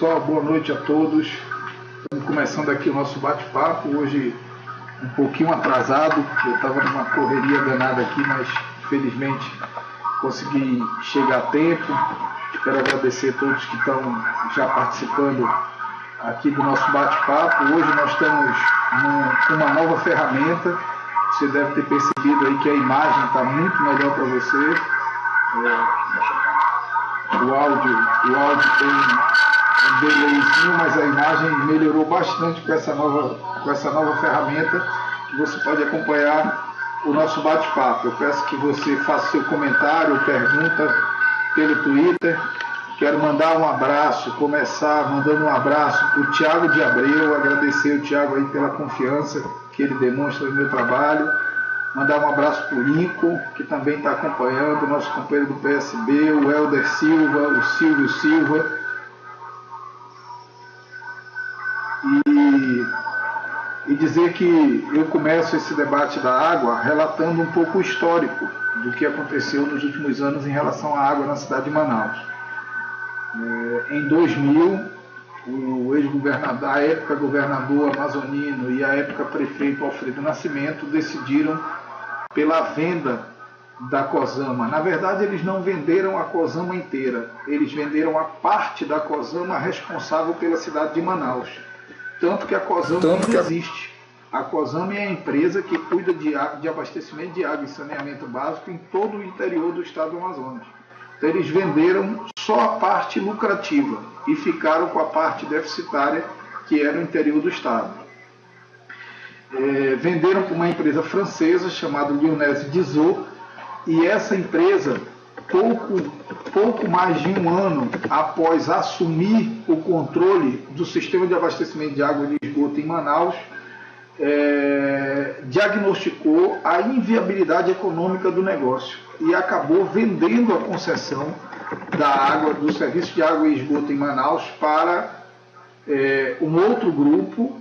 pessoal, boa noite a todos. Estamos começando aqui o nosso bate-papo, hoje um pouquinho atrasado, eu estava numa correria danada aqui, mas felizmente consegui chegar a tempo. Quero agradecer a todos que estão já participando aqui do nosso bate-papo. Hoje nós estamos com uma nova ferramenta, você deve ter percebido aí que a imagem está muito melhor para você. O áudio tem um delayzinho, mas a imagem melhorou bastante com essa nova ferramenta, que você pode acompanhar o nosso bate-papo. Eu peço que você faça seu comentário, pergunta pelo Twitter. Quero mandar um abraço, começar mandando um abraço para o Thiago de Abreu, agradecer o Thiago aí pela confiança que ele demonstra no meu trabalho. Mandar um abraço para o Lincoln, que também está acompanhando, nosso companheiro do PSB, o Helder Silva, o Silvio Silva. E dizer que eu começo esse debate da água relatando um pouco o histórico do que aconteceu nos últimos anos em relação à água na cidade de Manaus. Em 2000, o ex-governador, a época governador amazonino e a época prefeito Alfredo Nascimento decidiram pela venda da Cosama. Na verdade, eles não venderam a Cosama inteira, eles venderam a parte da Cosama responsável pela cidade de Manaus. Tanto que a Cosama não existe. A Cosama é a empresa que cuida de abastecimento de água e saneamento básico em todo o interior do estado do Amazonas. Então, eles venderam só a parte lucrativa e ficaram com a parte deficitária, que era o interior do estado. Venderam para uma empresa francesa chamada Lyonnaise Dizot, e essa empresa, pouco mais de um ano após assumir o controle do sistema de abastecimento de água e esgoto em Manaus, diagnosticou a inviabilidade econômica do negócio e acabou vendendo a concessão da água, do serviço de água e esgoto em Manaus para um outro grupo,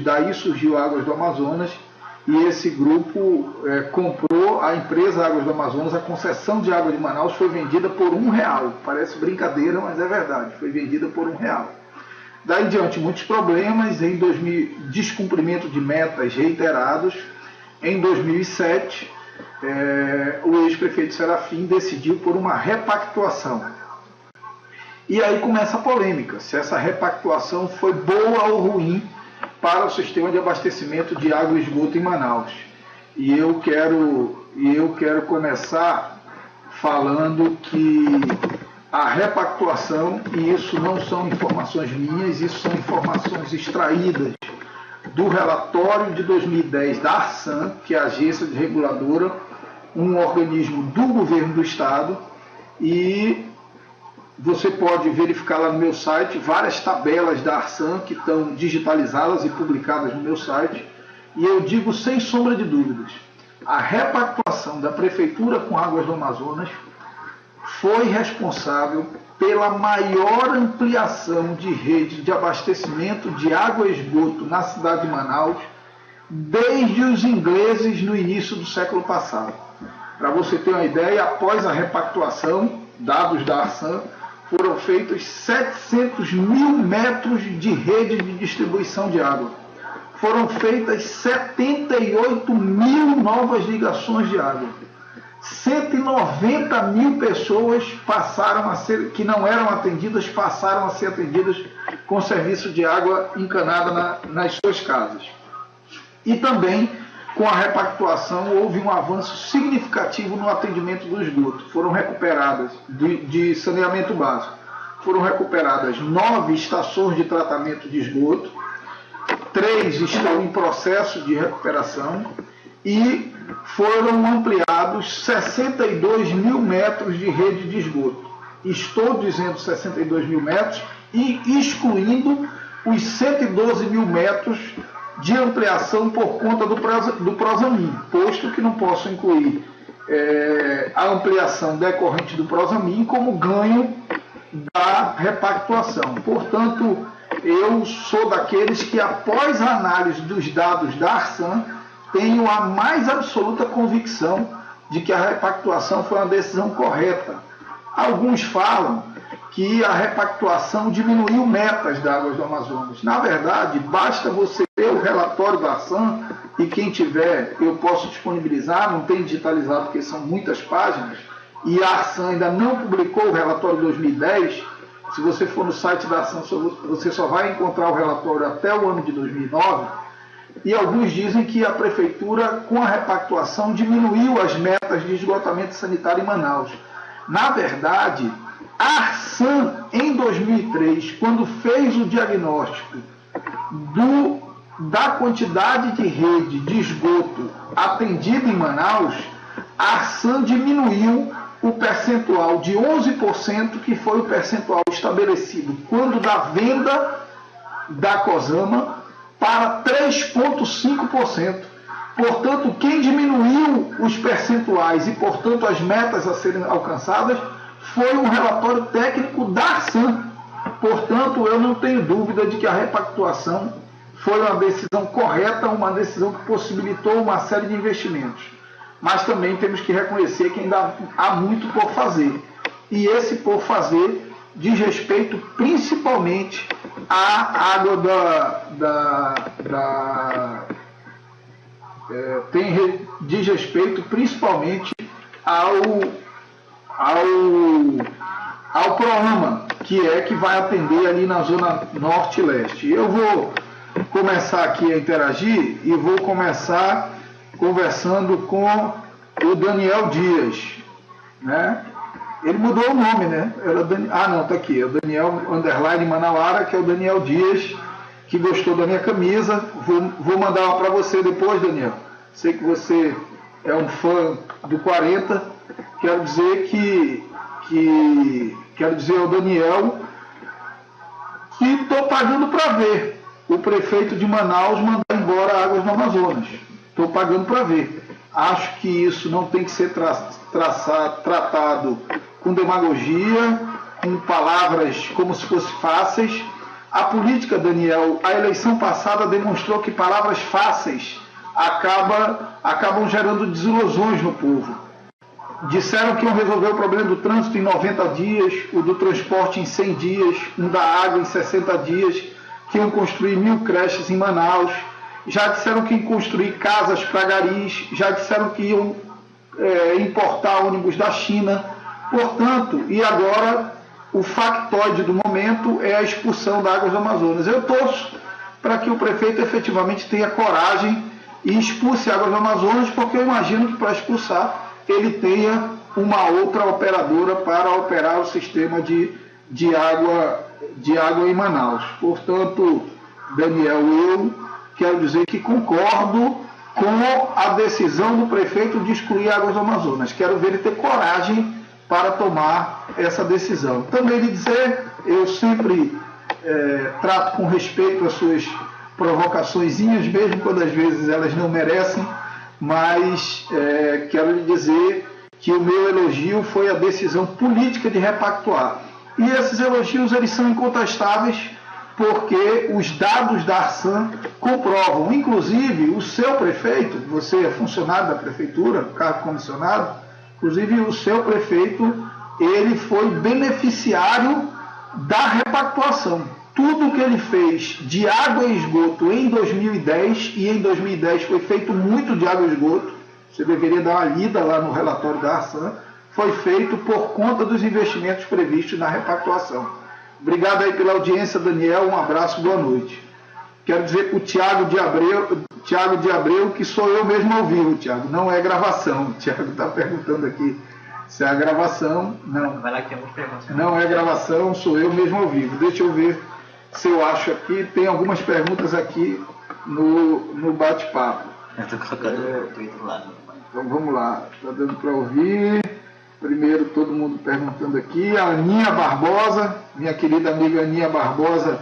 daí surgiu Águas do Amazonas, e esse grupo comprou a empresa Águas do Amazonas. A concessão de água de Manaus foi vendida por R$1. Parece brincadeira, mas é verdade, foi vendida por R$1. Daí em diante, muitos problemas, descumprimento de metas reiterados. Em 2007, o ex-prefeito Serafim decidiu por uma repactuação. E aí começa a polêmica, se essa repactuação foi boa ou ruim para o sistema de abastecimento de água e esgoto em Manaus. E eu quero começar falando que a repactuação, e isso não são informações minhas, isso são informações extraídas do relatório de 2010 da Arsan, que é a agência reguladora, um organismo do governo do estado, e você pode verificar lá no meu site várias tabelas da Arsan que estão digitalizadas e publicadas no meu site, e eu digo sem sombra de dúvidas, a repactuação da Prefeitura com Águas do Amazonas foi responsável pela maior ampliação de rede de abastecimento de água e esgoto na cidade de Manaus desde os ingleses no início do século passado. Para você ter uma ideia, após a repactuação, dados da Arsan, foram feitos 700 mil metros de rede de distribuição de água. Foram feitas 78 mil novas ligações de água. 190 mil pessoas que não eram atendidas, passaram a ser atendidas com serviço de água encanada nas suas casas. E também, com a repactuação, houve um avanço significativo no atendimento do esgoto. Foram recuperadas, de saneamento básico, foram recuperadas 9 estações de tratamento de esgoto, 3 estão em processo de recuperação e foram ampliados 62 mil metros de rede de esgoto. Estou dizendo 62 mil metros e excluindo os 112 mil metros de ampliação por conta do Prosamin, posto que não posso incluir a ampliação decorrente do Prosamin como ganho da repactuação. Portanto, eu sou daqueles que, após a análise dos dados da Arsan, tenho a mais absoluta convicção de que a repactuação foi uma decisão correta. Alguns falam que a repactuação diminuiu metas da Águas do Amazonas. Na verdade, basta você ver o relatório da Arsan, e quem tiver, eu posso disponibilizar, não tem digitalizado porque são muitas páginas, e a Arsan ainda não publicou o relatório 2010. Se você for no site da Arsan, você só vai encontrar o relatório até o ano de 2009, e alguns dizem que a Prefeitura, com a repactuação, diminuiu as metas de esgotamento sanitário em Manaus. Na verdade, a Arsan, em 2003, quando fez o diagnóstico da quantidade de rede de esgoto atendida em Manaus, a Arsan diminuiu o percentual de 11%, que foi o percentual estabelecido quando da venda da COSAMA, para 3,5%. Portanto, quem diminuiu os percentuais e, portanto, as metas a serem alcançadas foi um relatório técnico da Arsan. Portanto, eu não tenho dúvida de que a repactuação foi uma decisão correta, uma decisão que possibilitou uma série de investimentos. Mas também temos que reconhecer que ainda há muito por fazer. E esse por fazer diz respeito principalmente à água diz respeito principalmente ao PROAMA, que vai atender ali na zona norte e leste. Eu vou começar aqui a interagir e vou começar conversando com o Daniel Dias, né? Ele mudou o nome, né? Tá aqui, é o Daniel _ Manauara, que é o Daniel Dias, que gostou da minha camisa. Vou mandar uma para você depois, Daniel. Sei que você é um fã do 40. Quero dizer ao Daniel que estou pagando para ver o prefeito de Manaus mandar embora Águas do Amazonas. Estou pagando para ver. Acho que isso não tem que ser tratado com demagogia, com palavras como se fossem fáceis. A política, Daniel, a eleição passada demonstrou que palavras fáceis acabam gerando desilusões no povo. Disseram que iam resolver o problema do trânsito em 90 dias, o do transporte em 100 dias, um da água em 60 dias, que iam construir 1000 creches em Manaus. Já disseram que iam construir casas para garis, já disseram que iam importar ônibus da China. Portanto, e agora o factoide do momento é a expulsão da Águas do Amazonas. Eu torço para que o prefeito efetivamente tenha coragem e expulse a Águas do Amazonas, porque eu imagino que para expulsar ele tenha uma outra operadora para operar o sistema de água em Manaus. Portanto, Daniel, eu quero dizer que concordo com a decisão do prefeito de excluir Águas do Amazonas. Quero ver ele ter coragem para tomar essa decisão. Também lhe dizer, eu sempre trato com respeito as suas provocaçõezinhas, mesmo quando às vezes elas não merecem, mas quero lhe dizer que o meu elogio foi a decisão política de repactuar. E esses elogios eles são incontestáveis, porque os dados da Arsan comprovam. Inclusive, o seu prefeito, você é funcionário da prefeitura, cargo comissionado, inclusive o seu prefeito, ele foi beneficiário da repactuação. Tudo que ele fez de água e esgoto em 2010, e em 2010 foi feito muito de água e esgoto, você deveria dar uma lida lá no relatório da Arsan, foi feito por conta dos investimentos previstos na repactuação. Obrigado aí pela audiência, Daniel, um abraço, boa noite. Quero dizer para o Tiago de Abreu, que sou eu mesmo ao vivo, Tiago, não é gravação. O Tiago está perguntando aqui se é gravação. Não, vai lá que tem algumas perguntas. Não é gravação, sou eu mesmo ao vivo. Deixa eu ver se eu acho aqui. Tem algumas perguntas aqui no bate-papo. Eu estou colocando o Twitter do lado. Então vamos lá, está dando para ouvir. Primeiro, todo mundo perguntando aqui. A Aninha Barbosa, minha querida amiga Aninha Barbosa,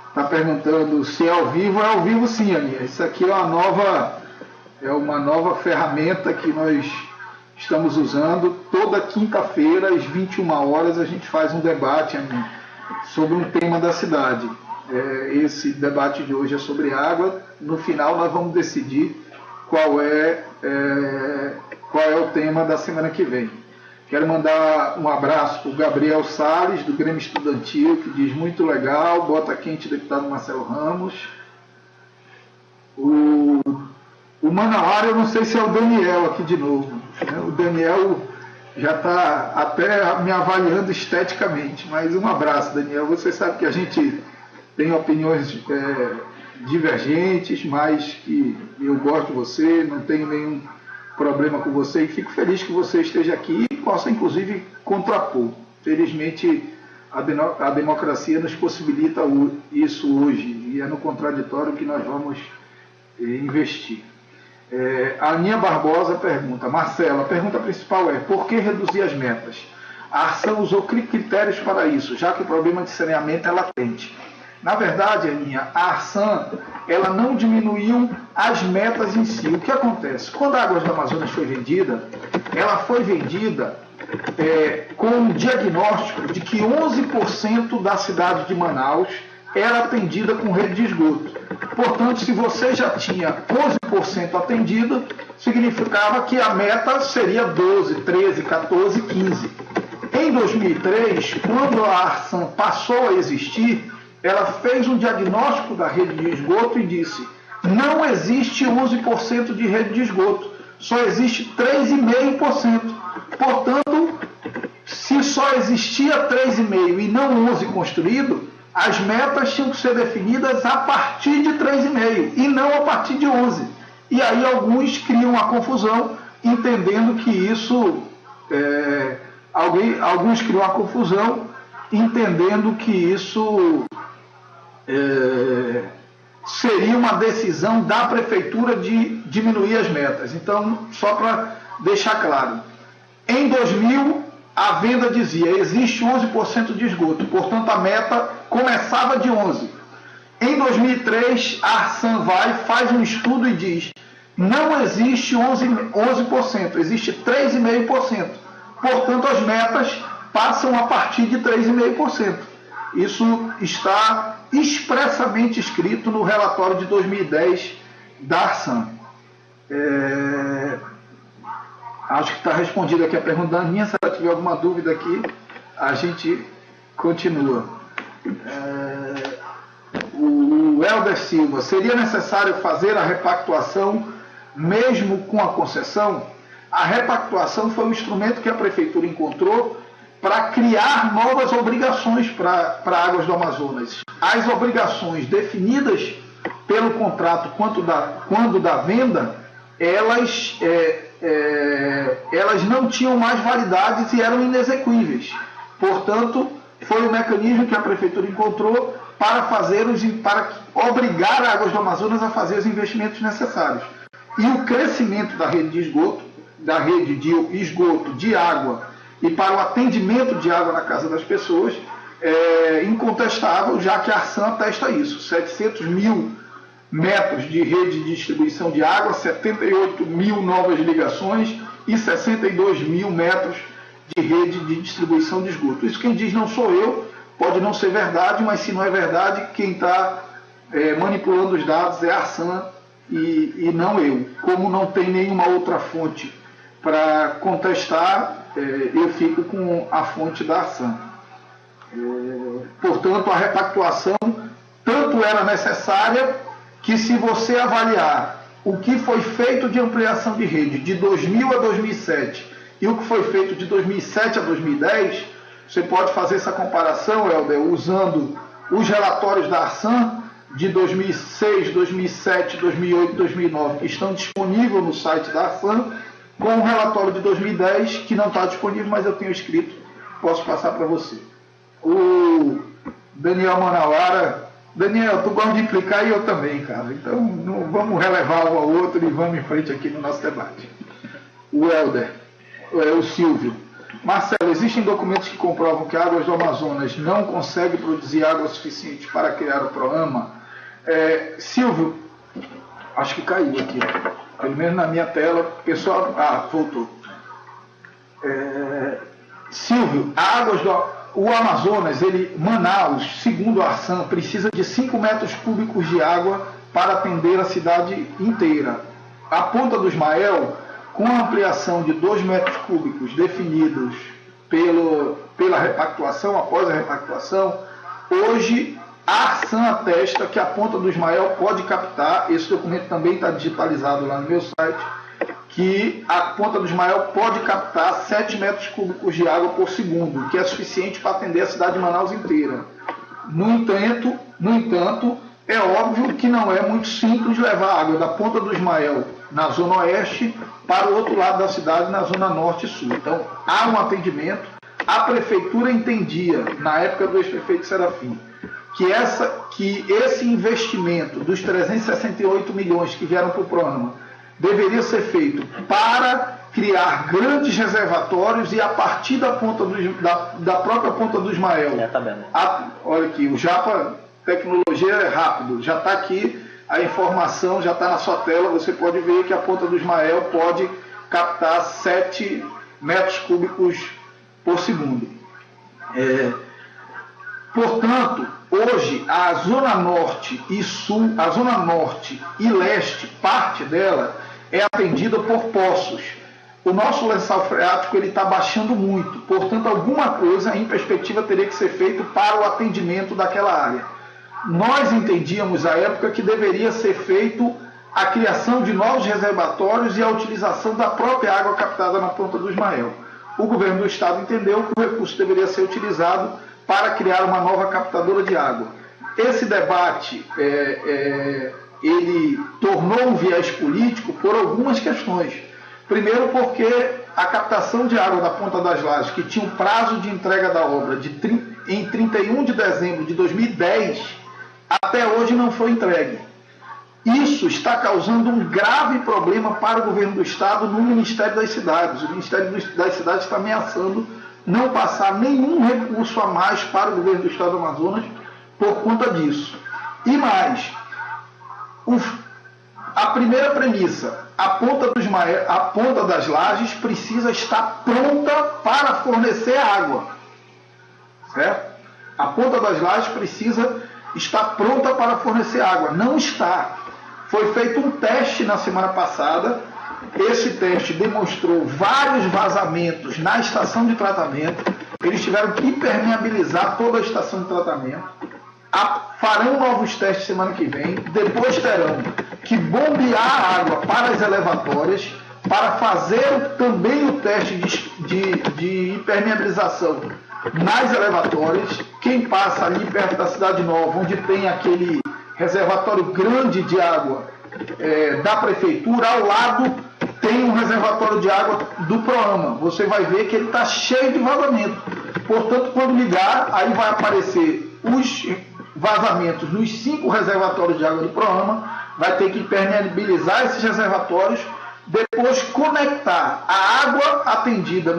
está perguntando se é ao vivo. É ao vivo sim, Aninha. Isso aqui é uma nova ferramenta que nós estamos usando. Toda quinta-feira, às 21 horas, a gente faz um debate, Aninha, sobre um tema da cidade. Esse debate de hoje é sobre água. No final, nós vamos decidir qual é o tema da semana que vem. Quero mandar um abraço para o Gabriel Salles, do Grêmio Estudantil, que diz muito legal, bota quente, deputado Marcelo Ramos. O Manauara, eu não sei se é o Daniel aqui de novo, né? O Daniel já está até me avaliando esteticamente, mas um abraço, Daniel. Você sabe que a gente tem opiniões divergentes, mas que eu gosto de você, não tenho nenhum problema com você e fico feliz que você esteja aqui e possa inclusive contrapor. Felizmente a democracia nos possibilita isso hoje e é no contraditório que nós vamos investir. A Aninha Barbosa pergunta: Marcelo, a pergunta principal é: por que reduzir as metas? A Arsan usou critérios para isso, já que o problema de saneamento é latente. Na verdade, Aninha, a Arsan ela não diminuiu as metas em si. O que acontece? Quando a Águas do Amazonas foi vendida, ela foi vendida com um diagnóstico de que 11% da cidade de Manaus era atendida com rede de esgoto. Portanto, se você já tinha 11% atendido, significava que a meta seria 12, 13, 14, 15. Em 2003, quando a Arsan passou a existir, ela fez um diagnóstico da rede de esgoto e disse: não existe 11% de rede de esgoto, só existe 3,5%. Portanto, se só existia 3,5% e não 11% construído, as metas tinham que ser definidas a partir de 3,5% e não a partir de 11%. E aí alguns criam a confusão, entendendo que isso... alguns criam a confusão, entendendo que isso seria uma decisão da prefeitura de diminuir as metas. Então, só para deixar claro, em 2000 a venda dizia: existe 11% de esgoto, portanto a meta começava de 11%. Em 2003 a Arsan faz um estudo e diz: não existe 11%, existe 3,5%. Portanto as metas passam a partir de 3,5%. Isso está expressamente escrito no relatório de 2010 da Arsan. Acho que está respondida aqui a pergunta da Aninha. Se ela tiver alguma dúvida aqui, a gente continua. O Helder Silva: seria necessário fazer a repactuação mesmo com a concessão? A repactuação foi um instrumento que a prefeitura encontrou para criar novas obrigações para Águas do Amazonas. As obrigações definidas pelo contrato quando da venda, elas não tinham mais validades e eram inexequíveis. Portanto, foi o mecanismo que a prefeitura encontrou para obrigar a Águas do Amazonas a fazer os investimentos necessários. E o crescimento da rede de esgoto, de água, e para o atendimento de água na casa das pessoas é incontestável, já que a Arsan atesta isso. 700 mil metros de rede de distribuição de água, 78 mil novas ligações e 62 mil metros de rede de distribuição de esgoto. Isso quem diz não sou eu, pode não ser verdade, mas se não é verdade, quem está manipulando os dados é a Arsan e não eu. Como não tem nenhuma outra fonte para contestar, eu fico com a fonte da Arsan. Portanto, a repactuação tanto era necessária que, se você avaliar o que foi feito de ampliação de rede de 2000 a 2007 e o que foi feito de 2007 a 2010, você pode fazer essa comparação, Helder, usando os relatórios da Arsan de 2006, 2007, 2008 e 2009, que estão disponíveis no site da Arsan, com o relatório de 2010, que não está disponível, mas eu tenho escrito, posso passar para você. O Daniel Manauara: Daniel, tu gosta de implicar e eu também, cara. Então não vamos relevar um ao outro e vamos em frente aqui no nosso debate. O Helder, o Silvio: Marcelo, existem documentos que comprovam que Águas do Amazonas não consegue produzir água suficiente para criar o programa? Silvio, acho que caiu aqui, pelo menos na minha tela. Pessoal, voltou. Silvio, o Amazonas, Manaus, segundo a Arsan, precisa de 5 metros cúbicos de água para atender a cidade inteira. A Ponta do Ismael com a ampliação de 2 metros cúbicos definidos pela repactuação, após a repactuação, hoje a Arsan atesta que a Ponta do Ismael pode captar, esse documento também está digitalizado lá no meu site, que a Ponta do Ismael pode captar 7 metros cúbicos de água por segundo, que é suficiente para atender a cidade de Manaus inteira. No entanto, é óbvio que não é muito simples levar água da Ponta do Ismael, na zona oeste, para o outro lado da cidade, na zona norte e sul. Então, há um atendimento. A prefeitura entendia, na época do ex-prefeito Serafim, que esse investimento dos 368 milhões que vieram para o programa deveria ser feito para criar grandes reservatórios e a partir da própria Ponta do Ismael. Olha aqui, o Japa Tecnologia é rápido, já está aqui, a informação já está na sua tela, você pode ver que a Ponta do Ismael pode captar 7 metros cúbicos por segundo. Portanto, hoje a zona norte e sul, a zona norte e leste, parte dela é atendida por poços. O nosso lençol freático está baixando muito, portanto alguma coisa em perspectiva teria que ser feito para o atendimento daquela área. Nós entendíamos à época que deveria ser feito a criação de novos reservatórios e a utilização da própria água captada na Ponta do Ismael. O governo do estado entendeu que o recurso deveria ser utilizado para criar uma nova captadora de água. Esse debate ele tornou um viés político por algumas questões. Primeiro porque a captação de água da Ponta das Lajes, que tinha um prazo de entrega da obra em 31 de dezembro de 2010, até hoje não foi entregue. Isso está causando um grave problema para o governo do estado no Ministério das Cidades. O Ministério das Cidades está ameaçando não passar nenhum recurso a mais para o governo do estado do Amazonas por conta disso. E mais, a primeira premissa, a Ponta das Lajes precisa estar pronta para fornecer água. Certo? A Ponta das Lajes precisa estar pronta para fornecer água. Não está. Foi feito um teste na semana passada. Esse teste demonstrou vários vazamentos na estação de tratamento. Eles tiveram que impermeabilizar toda a estação de tratamento. Farão novos testes semana que vem. Depois terão que bombear a água para as elevatórias, para fazer também o teste de impermeabilização nas elevatórias. Quem passa ali perto da Cidade Nova, onde tem aquele reservatório grande de água da prefeitura, ao lado tem um reservatório de água do Proama. Você vai ver que ele está cheio de vazamento. Portanto, quando ligar, aí vai aparecer os vazamentos nos 5 reservatórios de água do Proama. Vai ter que impermeabilizar esses reservatórios, depois conectar a água atendida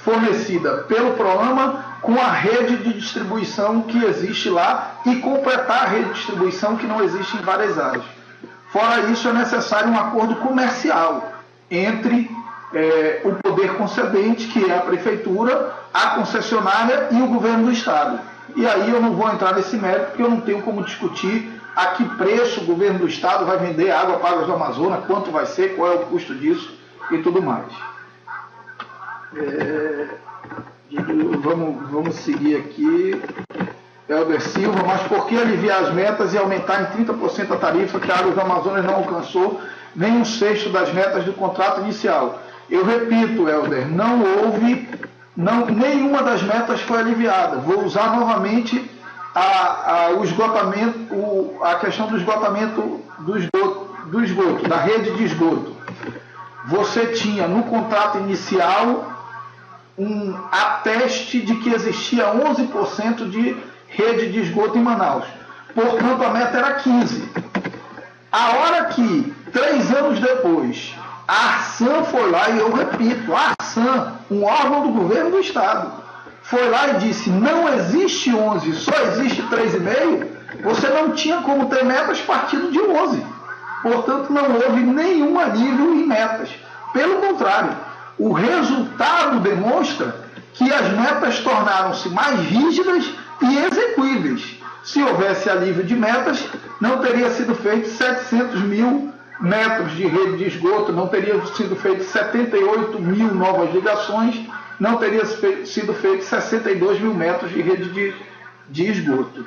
fornecida pelo Proama com a rede de distribuição que existe lá e completar a rede de distribuição que não existe em várias áreas. Fora isso, é necessário um acordo comercial entre o poder concedente, que é a prefeitura, a concessionária e o governo do estado. E aí eu não vou entrar nesse mérito, porque eu não tenho como discutir a que preço o governo do estado vai vender água para Águas do Amazonas, quanto vai ser, qual é o custo disso e tudo mais. Vamos seguir aqui. Helder Silva, mas por que aliviar as metas e aumentar em 30% a tarifa que a Águas do Amazonas não alcançou nem um sexto das metas do contrato inicial? Eu repito, Helder, nenhuma das metas foi aliviada. Vou usar novamente a questão do esgotamento do esgoto, da rede de esgoto. Você tinha no contrato inicial um ateste de que existia 11% de rede de esgoto em Manaus. Portanto, a meta era 15%. A hora que, 3 anos depois, a Arsan foi lá, e eu repito, a Arsan, um órgão do governo do estado, foi lá e disse, não existe 11, só existe 3,5, você não tinha como ter metas partindo de 11. Portanto, não houve nenhum alívio em metas. Pelo contrário, o resultado demonstra que as metas tornaram-se mais rígidas e execuíveis. Se houvesse alívio de metas, não teria sido feito 700 mil metros de rede de esgoto, não teriam sido feitas 78 mil novas ligações, não teria sido feitos 62 mil metros de rede de esgoto.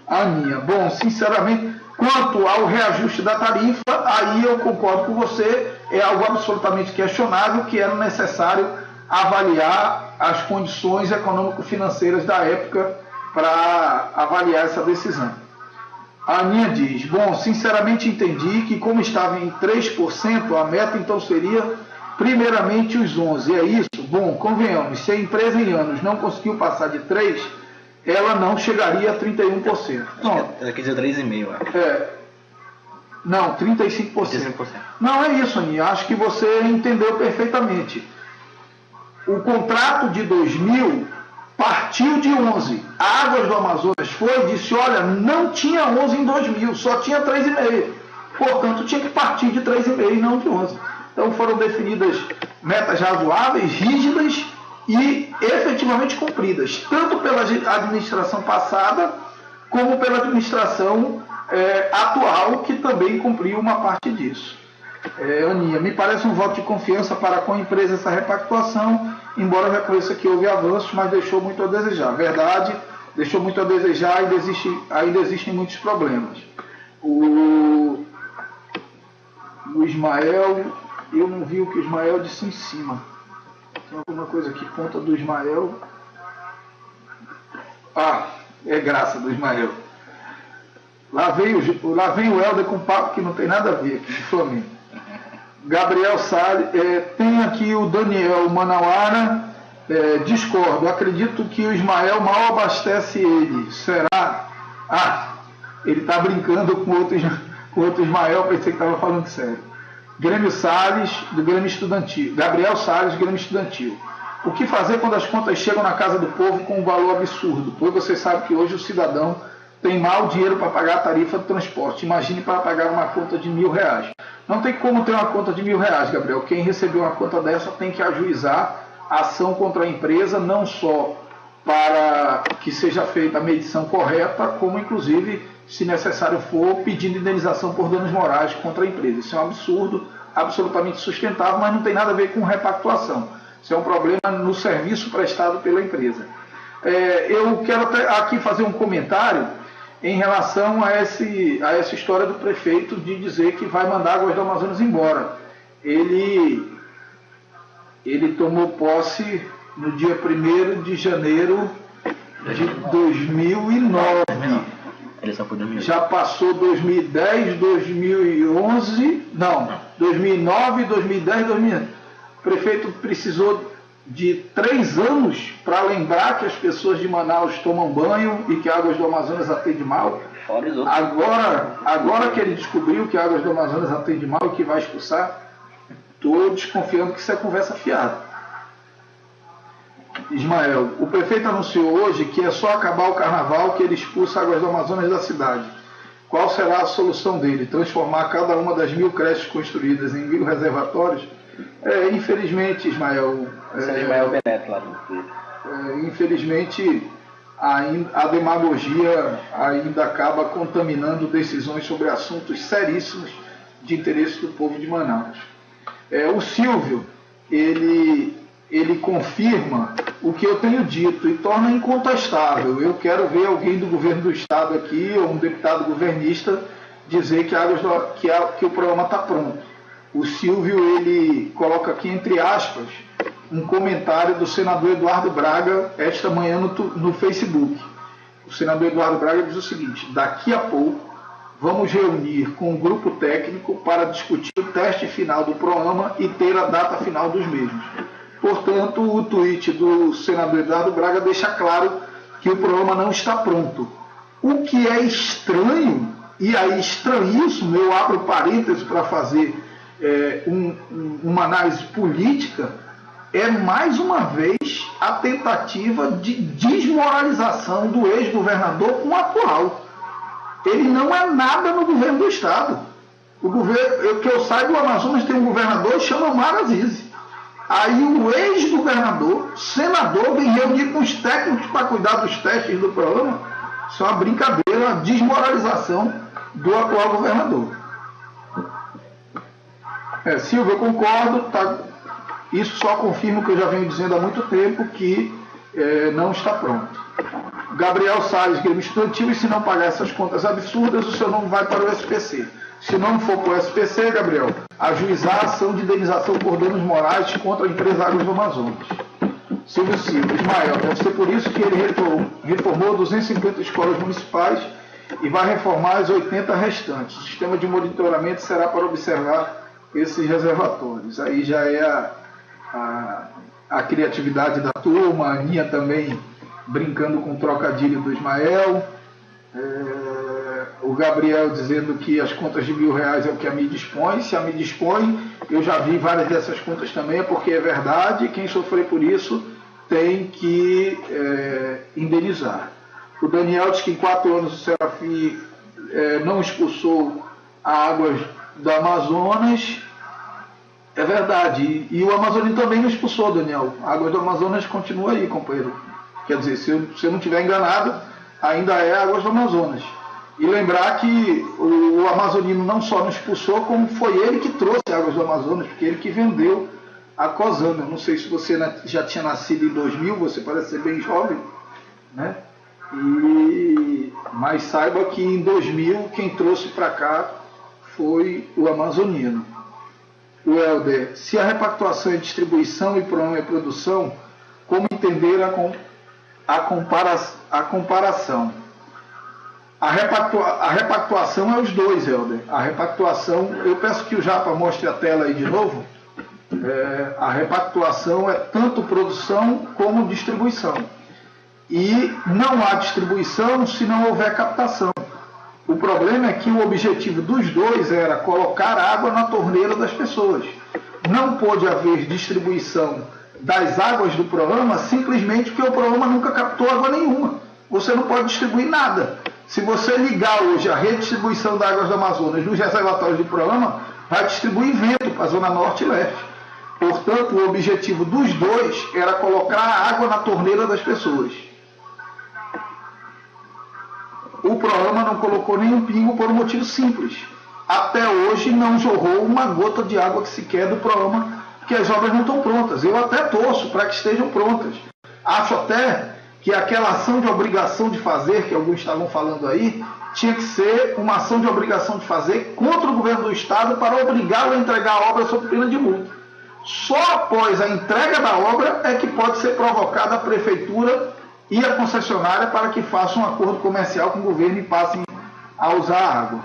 Aninha, bom, sinceramente, quanto ao reajuste da tarifa, aí eu concordo com você, é algo absolutamente questionável, que era necessário avaliar as condições econômico-financeiras da época para avaliar essa decisão. A Aninha diz, bom, sinceramente entendi que como estava em 3%, a meta então seria primeiramente os 11%. É isso? Bom, convenhamos, se a empresa em anos não conseguiu passar de 3%, ela não chegaria a 31%. Ela quer dizer 3,5%. Não, 35%. 35%. Não, é isso, Aninha. Acho que você entendeu perfeitamente. O contrato de 2000 partiu de 11. A Águas do Amazonas foi e disse, olha, não tinha 11 em 2000, só tinha 3,5. Portanto, tinha que partir de 3,5 e não de 11. Então foram definidas metas razoáveis, rígidas e efetivamente cumpridas, tanto pela administração passada, como pela administração atual, que também cumpriu uma parte disso. Aninha, me parece um voto de confiança para com a empresa essa repactuação, embora eu reconheça que houve avanços, mas deixou muito a desejar. Verdade, deixou muito a desejar e ainda existem muitos problemas. O Ismael, eu não vi o que o Ismael disse em cima. Tem alguma coisa aqui, conta do Ismael. É graça do Ismael. Lá vem o Helder com papo que não tem nada a ver aqui de Flamengo. Gabriel Salles, tem aqui o Daniel Manauara, discordo, acredito que o Ismael mal abastece ele. Será? Ele está brincando com outro Ismael, pensei que estava falando sério. Grêmio Salles, do Grêmio Estudantil. Gabriel Salles, Grêmio Estudantil. O que fazer quando as contas chegam na casa do povo com um valor absurdo? Pois você sabe que hoje o cidadão tem mal dinheiro para pagar a tarifa do transporte. Imagine para pagar uma conta de R$1.000. Não tem como ter uma conta de R$1.000, Gabriel. Quem recebeu uma conta dessa tem que ajuizar a ação contra a empresa, não só para que seja feita a medição correta, como inclusive, se necessário for, pedindo indenização por danos morais contra a empresa. Isso é um absurdo, absolutamente sustentável, mas não tem nada a ver com repactuação. Isso é um problema no serviço prestado pela empresa. Eu quero aqui fazer um comentário em relação a essa história do prefeito de dizer que vai mandar Águas do Amazonas embora. Ele tomou posse no dia 1º de janeiro de 2009. Já passou 2010, 2011, 2009, 2010, 2011. O prefeito precisou de 3 anos para lembrar que as pessoas de Manaus tomam banho e que Águas do Amazonas atende mal. Agora que ele descobriu que Águas do Amazonas atende mal e que vai expulsar, estou desconfiando que isso é conversa fiada. Ismael, o prefeito anunciou hoje que é só acabar o carnaval que ele expulsa Águas do Amazonas da cidade. Qual será a solução dele? Transformar cada uma das 1.000 creches construídas em 1.000 reservatórios? Infelizmente, Ismael... Ismael Beneto lá no Twitter. Infelizmente, a demagogia ainda acaba contaminando decisões sobre assuntos seríssimos de interesse do povo de Manaus. O Silvio, ele confirma o que eu tenho dito e torna incontestável. Eu quero ver alguém do governo do estado aqui, ou um deputado governista, dizer que o programa está pronto. O Silvio, ele coloca aqui entre aspas um comentário do senador Eduardo Braga esta manhã no Facebook. O senador Eduardo Braga diz o seguinte: daqui a pouco vamos reunir com um grupo técnico para discutir o teste final do programa e ter a data final dos mesmos. Portanto, o tweet do senador Eduardo Braga deixa claro que o programa não está pronto. O que é estranho, e aí estranhíssimo, eu abro parênteses para fazer uma análise política, é mais uma vez a tentativa de desmoralização do ex-governador com o atual. Ele não é nada no governo do estado. O governo, que eu saiba, o Amazonas tem um governador que chama Omar Aziz. Aí o ex-governador, senador, vem reunir com os técnicos para cuidar dos testes do programa. Isso é uma brincadeira, uma desmoralização do atual governador. Silvio, eu concordo, tá? Isso só confirma o que eu já venho dizendo há muito tempo, que não está pronto. Gabriel Salles, Grêmio Estudantil, e se não pagar essas contas absurdas, o seu nome vai para o SPC. Se não for para o SPC, Gabriel, ajuizar a ação de indenização por danos morais contra a empresa Águas do Amazonas. Silvio Silva, Ismael, deve ser por isso que ele reformou 250 escolas municipais e vai reformar as 80 restantes. O sistema de monitoramento será para observar esses reservatórios. Aí já é a criatividade da turma, a Aninha também brincando com o trocadilho do Ismael, o Gabriel dizendo que as contas de R$1.000 é o que a mídia dispõe. Se a mídia dispõe, eu já vi várias dessas contas também, porque é verdade, quem sofrer por isso tem que indenizar. O Daniel diz que em 4 anos o Serafim não expulsou a águas do Amazonas. É verdade, e o Amazonino também não expulsou, Daniel. A água do Amazonas continua aí, companheiro. Quer dizer, se eu não estiver enganado, ainda é Águas do Amazonas. E lembrar que o Amazonino não só não expulsou, como foi ele que trouxe Águas do Amazonas, porque ele que vendeu a Cosana. Não sei se você já tinha nascido em 2000, você parece ser bem jovem, né? Mas saiba que em 2000 quem trouxe para cá foi o Amazonino. O Helder, se a repactuação é distribuição e programa é produção, como entender a comparação? A repactuação é os dois, Helder. A repactuação, eu peço que o Japa mostre a tela aí de novo. A repactuação é tanto produção como distribuição. E não há distribuição se não houver captação. O problema é que o objetivo dos dois era colocar água na torneira das pessoas. Não pôde haver distribuição das águas do programa simplesmente porque o programa nunca captou água nenhuma. Você não pode distribuir nada. Se você ligar hoje a redistribuição das águas do Amazonas nos reservatórios do programa, vai distribuir vento para a zona norte e leste. Portanto, o objetivo dos dois era colocar a água na torneira das pessoas. O programa não colocou nenhum pingo por um motivo simples. Até hoje não jorrou uma gota de água que sequer do programa, porque as obras não estão prontas. Eu até torço para que estejam prontas. Acho até que aquela ação de obrigação de fazer, que alguns estavam falando aí, tinha que ser uma ação de obrigação de fazer contra o governo do Estado para obrigá-lo a entregar a obra sob pena de multa. Só após a entrega da obra é que pode ser provocada a prefeitura e a concessionária para que façam um acordo comercial com o governo e passem a usar a água.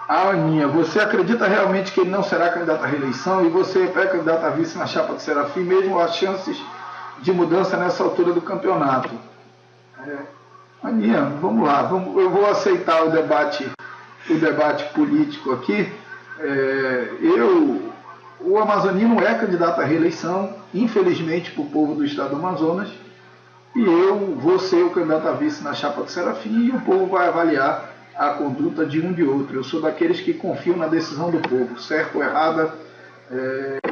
A Aninha, você acredita realmente que ele não será candidato à reeleição e você é pré-candidato a vice na chapa do Serafim, mesmo as chances de mudança nessa altura do campeonato? Aninha, vamos lá, eu vou aceitar o debate político aqui. O Amazonino é candidato à reeleição, infelizmente para o povo do estado do Amazonas, e eu vou ser o candidato a vice na chapa do Serafim, e o povo vai avaliar a conduta de um de outro. Eu sou daqueles que confiam na decisão do povo, certo ou errada,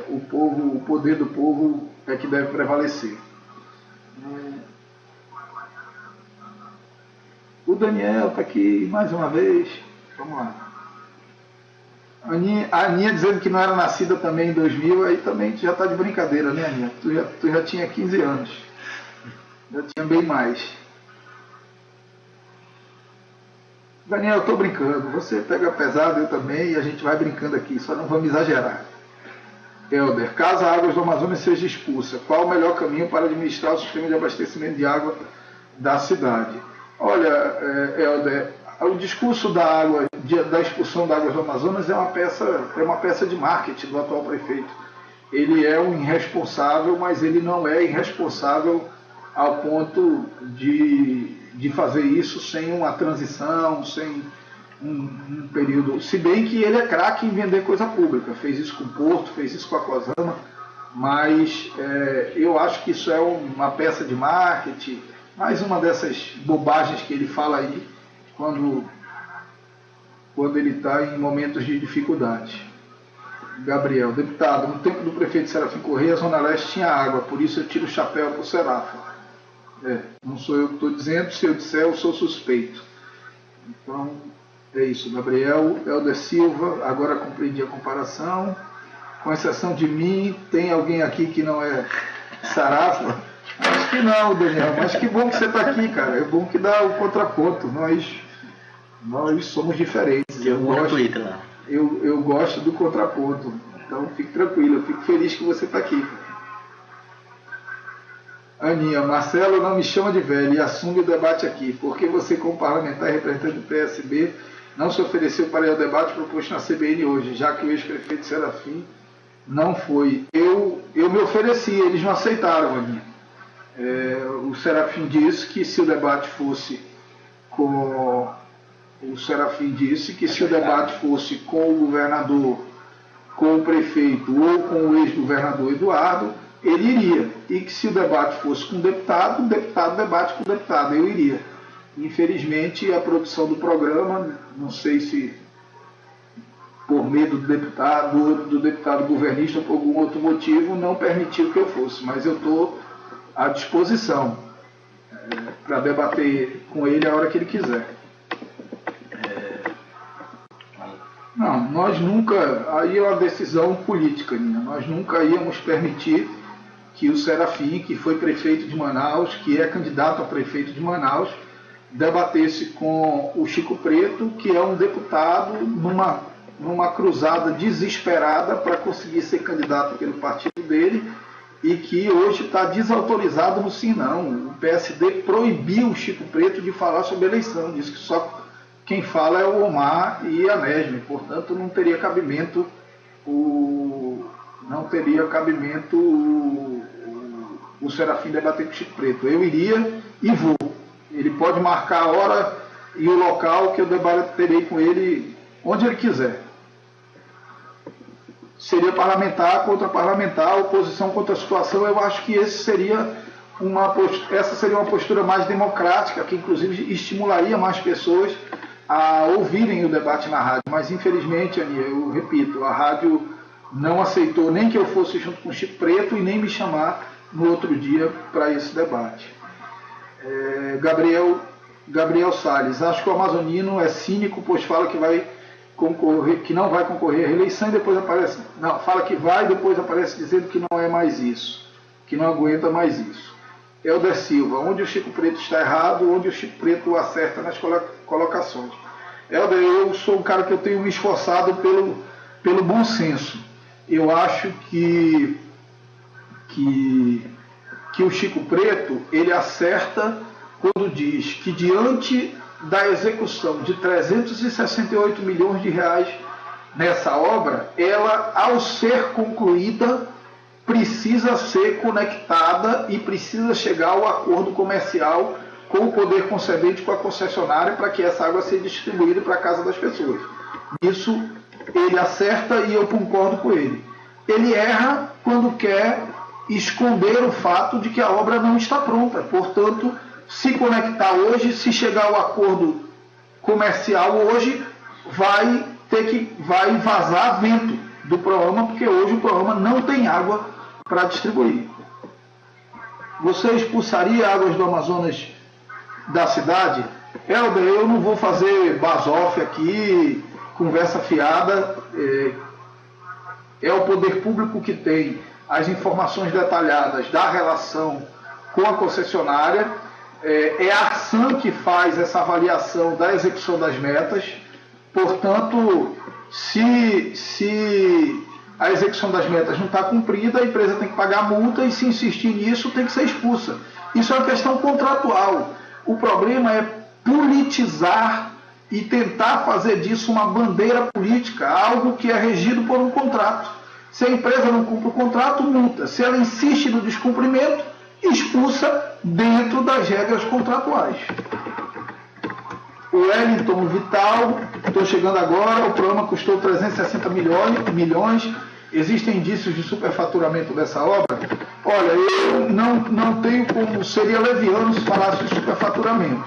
o poder do povo é que deve prevalecer. O Daniel está aqui mais uma vez, vamos lá. A Aninha dizendo que não era nascida também em 2000, aí também já está de brincadeira, né, Aninha? Tu já tinha 15 anos, já tinha bem mais. Daniel, eu estou brincando, você pega pesado, eu também, e a gente vai brincando aqui, só não vamos exagerar. Helder, caso a Águas do Amazonas seja expulsa, qual o melhor caminho para administrar o sistema de abastecimento de água da cidade? Olha, Helder, o discurso da expulsão da Águas do Amazonas é uma peça de marketing do atual prefeito. Ele é um irresponsável, mas ele não é irresponsável ao ponto de fazer isso sem uma transição, sem um período... Se bem que ele é craque em vender coisa pública, fez isso com o Porto, fez isso com a Cosama, mas eu acho que isso é uma peça de marketing, mais uma dessas bobagens que ele fala aí, quando ele está em momentos de dificuldade. Gabriel, deputado, no tempo do prefeito Serafim Correia, a Zona Leste tinha água, por isso eu tiro o chapéu para o Serafa. Não sou eu que estou dizendo, se eu disser eu sou suspeito. Então, É isso, Gabriel. Helder Silva, agora compreendi a comparação. Com exceção de mim, tem alguém aqui que não é Sarafa? Acho que não, Daniel, mas que bom que você está aqui, cara. É bom que dá o contraponto. Nós somos diferentes. Eu gosto do contraponto. Então fique tranquilo, eu fico feliz que você está aqui. Aninha, Marcelo não me chama de velho e assume o debate aqui. Porque você, como parlamentar e representante do PSB, não se ofereceu para ir ao debate proposto na CBN hoje, já que o ex-prefeito Serafim não foi. Eu me ofereci, eles não aceitaram, Aninha. O Serafim disse que se o debate fosse com o governador, com o prefeito ou com o ex-governador Eduardo, ele iria. E que se o debate fosse com o deputado debate com o deputado, eu iria. Infelizmente, a produção do programa, não sei se por medo do deputado governista ou por algum outro motivo, não permitiu que eu fosse, mas eu estou à disposição para debater com ele a hora que ele quiser. Não, nós nunca, aí é uma decisão política minha, nós nunca íamos permitir que o Serafim, que foi prefeito de Manaus, que é candidato a prefeito de Manaus, debatesse com o Chico Preto, que é um deputado numa cruzada desesperada para conseguir ser candidato pelo partido dele e que hoje está desautorizado no Sim Não. O PSD proibiu o Chico Preto de falar sobre eleição, disse que só quem fala é o Omar e a Nesme, portanto não teria cabimento o Serafim debater com o Chico Preto. Eu iria e vou. Ele pode marcar a hora e o local que eu debaterei com ele onde ele quiser. Seria parlamentar contra parlamentar, oposição contra a situação. Eu acho que essa seria uma postura mais democrática, que inclusive estimularia mais pessoas a ouvirem o debate na rádio. Mas infelizmente, Aninha, eu repito, a rádio não aceitou nem que eu fosse junto com o Chico Preto e nem me chamar no outro dia para esse debate. Gabriel Salles, acho que o amazonino é cínico, pois fala que não vai concorrer à reeleição e depois aparece, não, fala que vai e depois aparece dizendo que não é mais isso, que não aguenta mais isso. Helder Silva, onde o Chico Preto está errado, onde o Chico Preto acerta nas colocações. Helder, eu sou um cara que eu tenho me esforçado pelo bom senso. Eu acho que o Chico Preto, ele acerta quando diz que diante da execução de 368 milhões de reais nessa obra, ela, ao ser concluída, precisa ser conectada e precisa chegar ao acordo comercial com o poder concedente, com a concessionária, para que essa água seja distribuída para a casa das pessoas. Isso ele acerta e eu concordo com ele. Ele erra quando quer esconder o fato de que a obra não está pronta. Portanto, se conectar hoje, se chegar ao acordo comercial hoje, vai vazar vento do programa, porque hoje o programa não tem água para distribuir. Você expulsaria águas do Amazonas da cidade? Helder, eu não vou fazer base-off aqui, conversa fiada. É o poder público que tem as informações detalhadas da relação com a concessionária. É a ARSAN que faz essa avaliação da execução das metas. Portanto, se a execução das metas não está cumprida, a empresa tem que pagar a multa e, se insistir nisso, tem que ser expulsa. Isso é uma questão contratual. O problema é politizar e tentar fazer disso uma bandeira política, algo que é regido por um contrato. Se a empresa não cumpre o contrato, multa. Se ela insiste no descumprimento, expulsa dentro das regras contratuais. O Wellington Vital, estou chegando agora, o programa custou 360 milhões. Existem indícios de superfaturamento dessa obra? Olha, eu não tenho como, seria leviano se falasse de superfaturamento.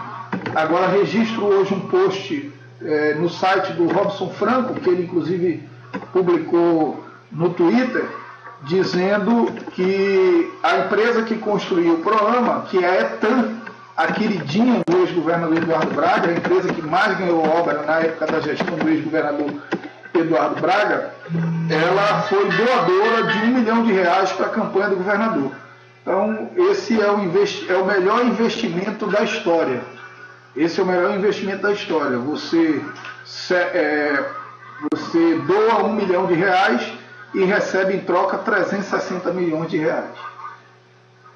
Agora, registro hoje um post no site do Robson Franco, que ele inclusive publicou no Twitter, dizendo que a empresa que construiu o programa, que é a Etan, a queridinha do ex-governador Eduardo Braga, a empresa que mais ganhou obra na época da gestão do ex-governador Eduardo Braga, ela foi doadora de R$1 milhão para a campanha do governador. Então, esse é o melhor investimento da história. Esse é o melhor investimento da história. Você doa R$1 milhão e recebe em troca 360 milhões de reais.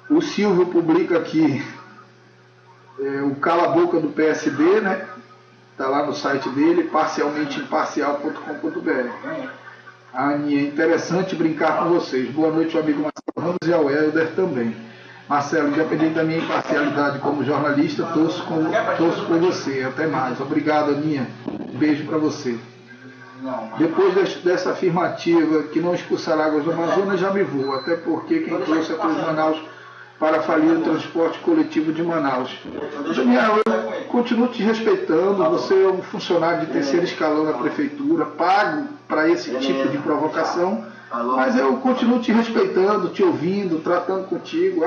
O Silvio publica aqui o cala-boca do PSD, né? Está lá no site dele, parcialmenteimparcial.com.br. A Aninha, interessante brincar com vocês. Boa noite, meu amigo Marcelo Ramos, e ao Helder também. Marcelo, independente da minha imparcialidade como jornalista, torço por você. Até mais. Obrigado, Aninha. Um beijo para você. Depois dessa afirmativa que não expulsará águas do Amazonas, já me vou. Até porque quem trouxe a Cruz Manaus para falir o transporte coletivo de Manaus. Daniel, eu continuo te respeitando, você é um funcionário de terceiro escalão da prefeitura, pago para esse tipo de provocação, mas eu continuo te respeitando, te ouvindo, tratando contigo,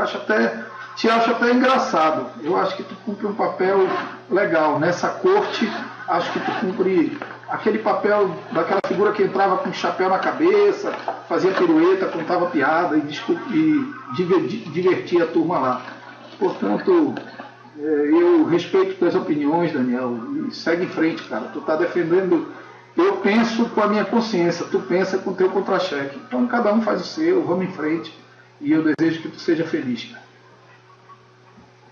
te acho até engraçado. Eu acho que tu cumpre um papel legal. Nessa corte, acho que tu cumpre aquele papel daquela figura que entrava com um chapéu na cabeça, fazia pirueta, contava piada e divertia a turma lá. Portanto, eu respeito tuas opiniões, Daniel, e segue em frente, cara. Tu está defendendo. Eu penso com a minha consciência, tu pensa com o teu contra-cheque. Então cada um faz o seu, vamos em frente, e eu desejo que tu seja feliz, cara.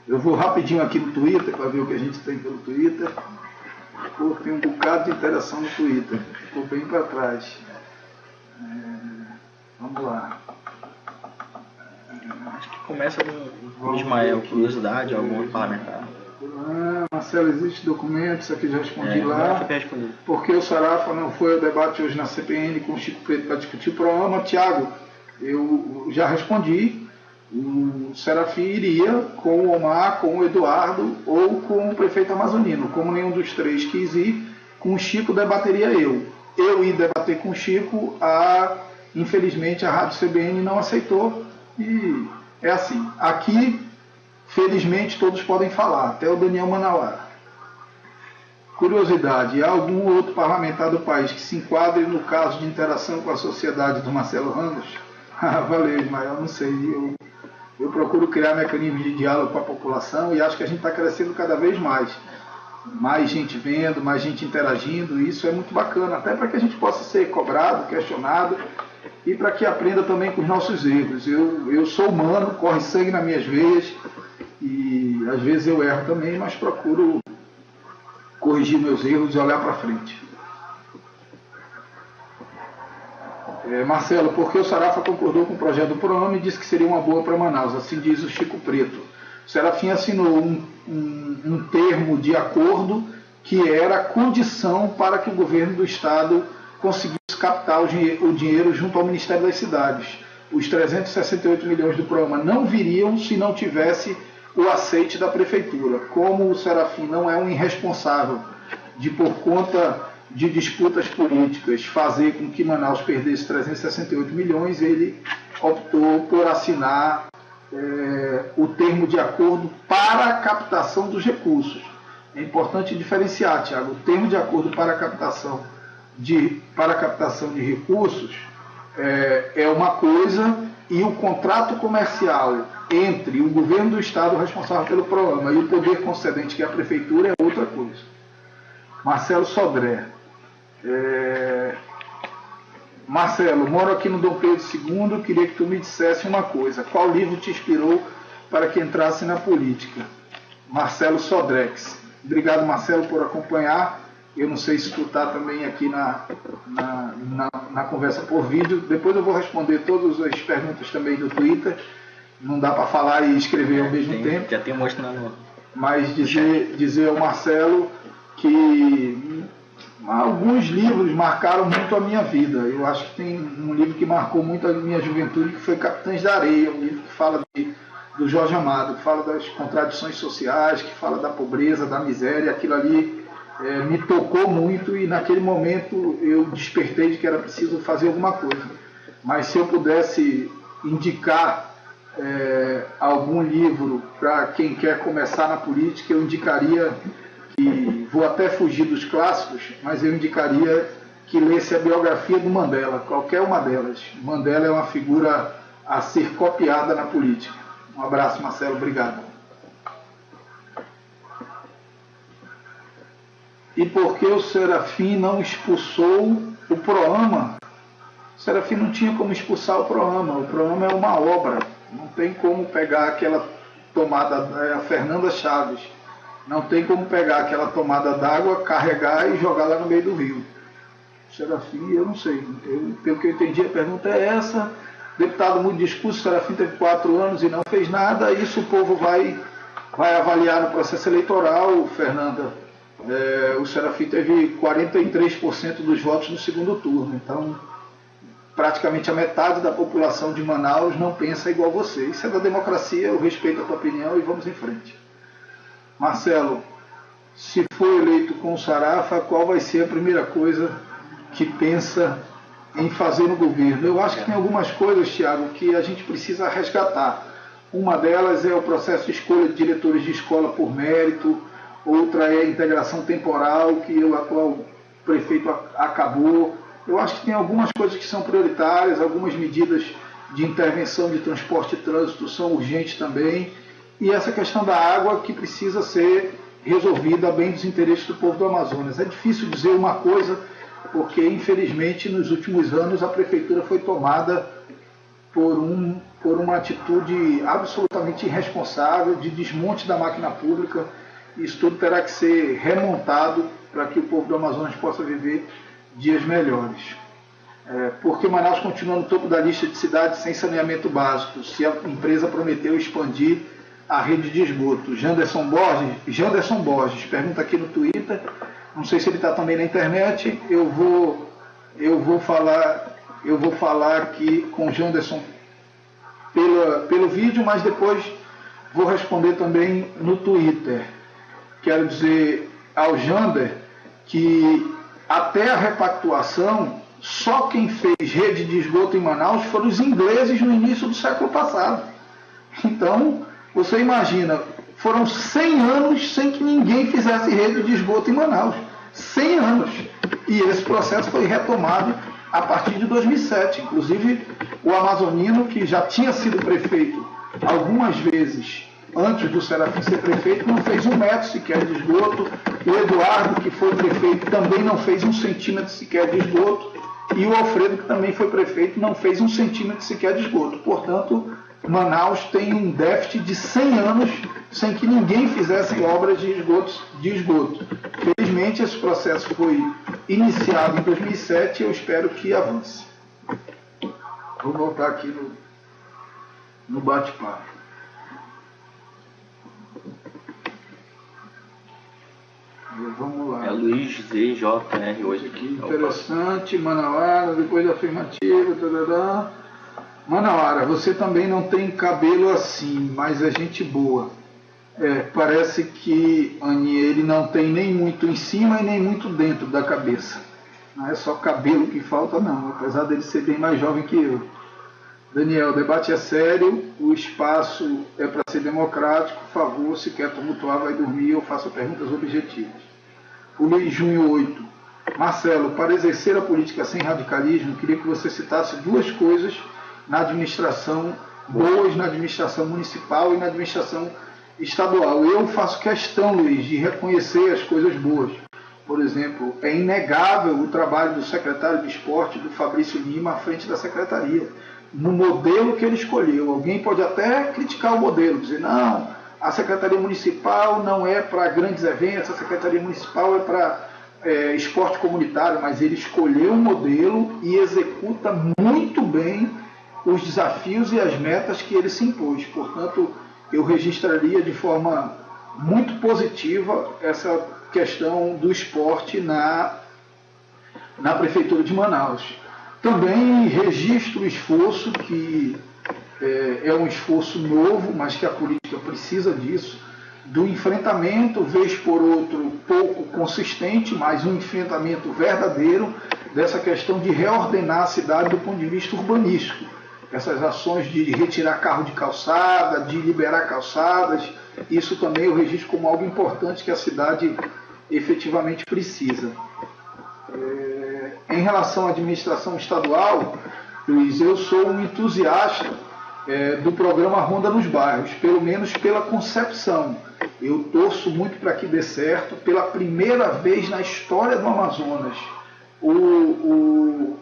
Eu vou rapidinho aqui no Twitter para ver o que a gente tem pelo Twitter. Pô, tem um bocado de interação no Twitter. Ficou bem para trás. Vamos lá. Acho que começa com Ismael, curiosidade, algum outro parlamentar. Marcelo, existe documento, isso aqui já respondi lá. Porque o Sarafa não foi ao debate hoje na CPN com o Chico Preto para discutir o programa. Tiago, eu já respondi. O Serafim iria com o Omar, com o Eduardo ou com o prefeito amazonino. Como nenhum dos três quis ir, com o Chico debateria eu. Eu ia debater com o Chico, infelizmente a Rádio CBN não aceitou e é assim. Aqui, felizmente, todos podem falar, até o Daniel Manauara. Curiosidade, há algum outro parlamentar do país que se enquadre no caso de interação com a sociedade do Marcelo Ramos? Valeu, Ismael, não sei. Eu procuro criar mecanismos de diálogo com a população e acho que a gente está crescendo cada vez mais. Mais gente vendo, mais gente interagindo, e isso é muito bacana, até para que a gente possa ser cobrado, questionado, e para que aprenda também com os nossos erros. Eu sou humano, corre sangue nas minhas veias, e às vezes eu erro também, mas procuro corrigir meus erros e olhar para frente. Marcelo, porque o Sarafa concordou com o projeto do programa e disse que seria uma boa para Manaus, assim diz o Chico Preto. O Serafim assinou um termo de acordo que era condição para que o governo do estado conseguisse captar o dinheiro junto ao Ministério das Cidades. Os 368 milhões do programa não viriam se não tivesse o aceite da prefeitura. Como o Serafim não é um irresponsável de, por conta de disputas políticas, fazer com que Manaus perdesse 368 milhões, ele optou por assinar o termo de acordo para a captação dos recursos. É importante diferenciar, Tiago, o termo de acordo para a captação de recursos é uma coisa e o contrato comercial entre o governo do estado responsável pelo programa e o poder concedente, que é a prefeitura, é outra coisa. Marcelo Sodré. Marcelo, moro aqui no Dom Pedro II, queria que tu me dissesse uma coisa. Qual livro te inspirou para que entrasse na política? Marcelo Sodrex. Obrigado, Marcelo, por acompanhar. Eu não sei se tu está também aqui na conversa por vídeo. Depois eu vou responder todas as perguntas também do Twitter. Não dá para falar e escrever ao mesmo tempo. Já tem mostrando. Mas dizer ao Marcelo que alguns livros marcaram muito a minha vida. Eu acho que tem um livro que marcou muito a minha juventude, que foi Capitães da Areia, um livro que fala do Jorge Amado, que fala das contradições sociais, que fala da pobreza, da miséria. Aquilo ali me tocou muito e naquele momento eu despertei de que era preciso fazer alguma coisa. Mas se eu pudesse indicar algum livro para quem quer começar na política, eu indicaria que, vou até fugir dos clássicos, mas eu indicaria que lesse a biografia do Mandela, qualquer uma delas. Mandela é uma figura a ser copiada na política. Um abraço, Marcelo, obrigado. E por que o Serafim não expulsou o Proama? O Serafim não tinha como expulsar o Proama. O Proama é uma obra. Não tem como pegar aquela tomada, a Fernanda Chaves, não tem como pegar aquela tomada d'água, carregar e jogar lá no meio do rio. O Serafim, eu não sei. Pelo que eu entendi, a pergunta é essa. Deputado muito discurso, o Serafim teve 4 anos e não fez nada. Isso o povo vai avaliar no processo eleitoral, Fernanda. O Serafim teve 43% dos votos no segundo turno. Então, praticamente a metade da população de Manaus não pensa igual você. Isso é da democracia, eu respeito a tua opinião e vamos em frente. Marcelo, se for eleito com o Sarafa, qual vai ser a primeira coisa que pensa em fazer no governo? Eu acho que tem algumas coisas, Thiago, que a gente precisa resgatar. Uma delas é o processo de escolha de diretores de escola por mérito, outra é a integração temporal, que o atual prefeito acabou. Eu acho que tem algumas coisas que são prioritárias, algumas medidas de intervenção de transporte e trânsito são urgentes também, e essa questão da água que precisa ser resolvida a bem dos interesses do povo do Amazonas. É difícil dizer uma coisa, porque infelizmente nos últimos anos a prefeitura foi tomada por uma atitude absolutamente irresponsável de desmonte da máquina pública. Isso tudo terá que ser remontado para que o povo do Amazonas possa viver dias melhores. Porque Manaus continua no topo da lista de cidades sem saneamento básico, se a empresa prometeu expandir a rede de esgoto. Janderson Borges pergunta aqui no Twitter, não sei se ele está também na internet, eu vou falar aqui com o Janderson pelo vídeo, mas depois vou responder também no Twitter. Quero dizer ao Jander que até a repactuação, só quem fez rede de esgoto em Manaus foram os ingleses no início do século passado. Então, você imagina, foram 100 anos sem que ninguém fizesse rede de esgoto em Manaus. 100 anos. E esse processo foi retomado a partir de 2007. Inclusive, o amazonino, que já tinha sido prefeito algumas vezes antes do Serafim ser prefeito, não fez 1 metro sequer de esgoto. O Eduardo, que foi prefeito, também não fez 1 centímetro sequer de esgoto. E o Alfredo, que também foi prefeito, não fez 1 centímetro sequer de esgoto. Portanto, Manaus tem um déficit de 100 anos sem que ninguém fizesse obras de esgoto. Felizmente, esse processo foi iniciado em 2007 e eu espero que avance. Vou voltar aqui no bate-papo. Vamos lá. Luiz ZJR hoje aqui. Interessante, Manauara, depois da afirmativa. Tadadá. Manauara, você também não tem cabelo assim, mas é gente boa. Parece que ele não tem nem muito em cima e nem muito dentro da cabeça. Não é só cabelo que falta, não, apesar dele ser bem mais jovem que eu. Daniel, o debate é sério, o espaço é para ser democrático, por favor, se quer tumultuar, vai dormir, eu faço perguntas objetivas. O Luiz Junho 8. Marcelo, para exercer a política sem radicalismo, queria que você citasse 2 coisas na administração, boas na administração municipal e na administração estadual. Eu faço questão, Luiz, de reconhecer as coisas boas. Por exemplo, é inegável o trabalho do secretário de esporte, do Fabrício Lima, à frente da secretaria, no modelo que ele escolheu. Alguém pode até criticar o modelo, dizer, não, a Secretaria Municipal não é para grandes eventos, a Secretaria Municipal é para esporte comunitário, mas ele escolheu um modelo e executa muito bem os desafios e as metas que ele se impôs. Portanto, eu registraria de forma muito positiva essa questão do esporte na Prefeitura de Manaus. Também registro o esforço, que é um esforço novo, mas que a política precisa disso, do enfrentamento, vez por outro, pouco consistente, mas um enfrentamento verdadeiro dessa questão de reordenar a cidade do ponto de vista urbanístico. essas ações de retirar carro de calçada, de liberar calçadas. Isso também eu registro como algo importante que a cidade efetivamente precisa. Em relação à administração estadual, Luiz, eu sou um entusiasta do programa Ronda nos Bairros, pelo menos pela concepção. Eu torço muito para que dê certo. Pela primeira vez na história do Amazonas,